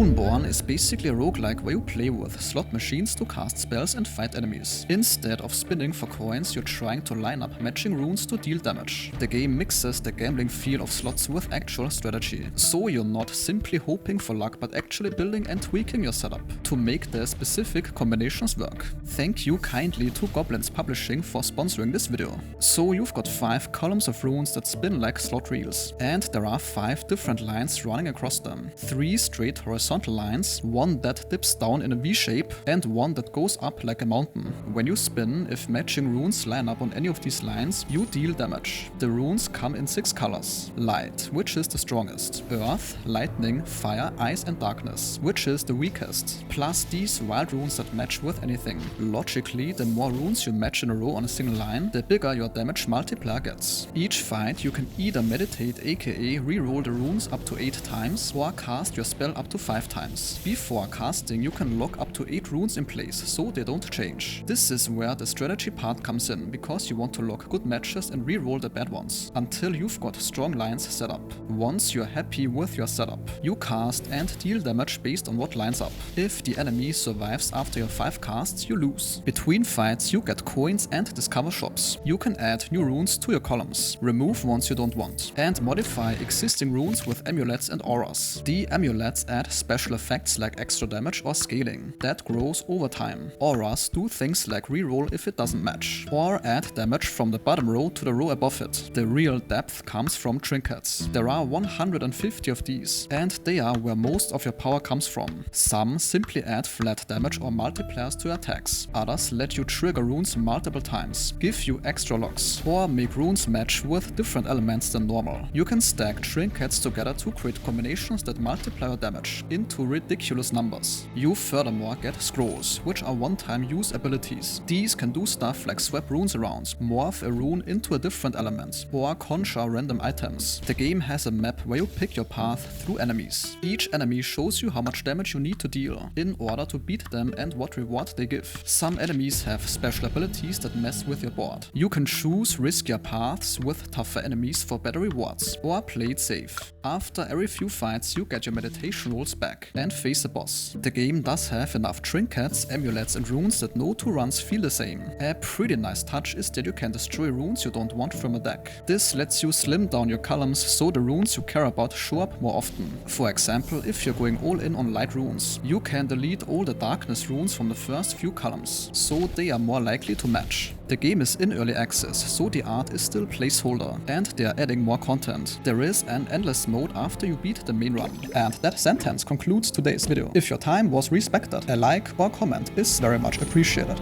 Runeborn is basically a roguelike where you play with slot machines to cast spells and fight enemies. Instead of spinning for coins, you're trying to line up matching runes to deal damage. The game mixes the gambling feel of slots with actual strategy, so you're not simply hoping for luck but actually building and tweaking your setup to make the specific combinations work. Thank you kindly to Goblins Publishing for sponsoring this video. So you've got 5 columns of runes that spin like slot reels, and there are 5 different lines running across them. 3 straight horizontal lines, 1 that dips down in a V shape, and 1 that goes up like a mountain. When you spin, if matching runes line up on any of these lines, you deal damage. The runes come in 6 colors. Light, which is the strongest. Earth, lightning, fire, ice and darkness, which is the weakest. Plus these wild runes that match with anything. Logically, the more runes you match in a row on a single line, the bigger your damage multiplier gets. Each fight you can either meditate aka reroll the runes up to 8 times or cast your spell up to 5 times. Before casting you can lock up to 8 runes in place so they don't change. This is where the strategy part comes in, because you want to lock good matches and reroll the bad ones until you've got strong lines set up. Once you're happy with your setup, you cast and deal damage based on what lines up. If the enemy survives after your 5 casts, you lose. Between fights you get coins and discover shops. You can add new runes to your columns, remove ones you don't want, and modify existing runes with amulets and auras. The amulets add special effects like extra damage or scaling that grows over time. Auras do things like reroll if it doesn't match, or add damage from the bottom row to the row above it. The real depth comes from trinkets. There are 150 of these, and they are where most of your power comes from. Some simply add flat damage or multipliers to your attacks. Others let you trigger runes multiple times, give you extra locks, or make runes match with different elements than normal. You can stack trinkets together to create combinations that multiply your damage into ridiculous numbers. You furthermore get scrolls, which are one-time use abilities. These can do stuff like swap runes around, morph a rune into a different element, or conjure random items. The game has a map where you pick your path through enemies. Each enemy shows you how much damage you need to deal in order to beat them and what reward they give. Some enemies have special abilities that mess with your board. You can choose riskier paths with tougher enemies for better rewards, or play it safe. After every few fights you get your meditation rolls back and face a boss. The game does have enough trinkets, amulets and runes that no 2 runs feel the same. A pretty nice touch is that you can destroy runes you don't want from a deck. This lets you slim down your columns so the runes you care about show up more often. For example, if you're going all in on light runes, you can delete all the darkness runes from the first few columns, so they are more likely to match. The game is in early access, so the art is still placeholder, and they are adding more content. There is an endless mode after you beat the main run. And that sentence concludes today's video. If your time was respected, a like or comment is very much appreciated.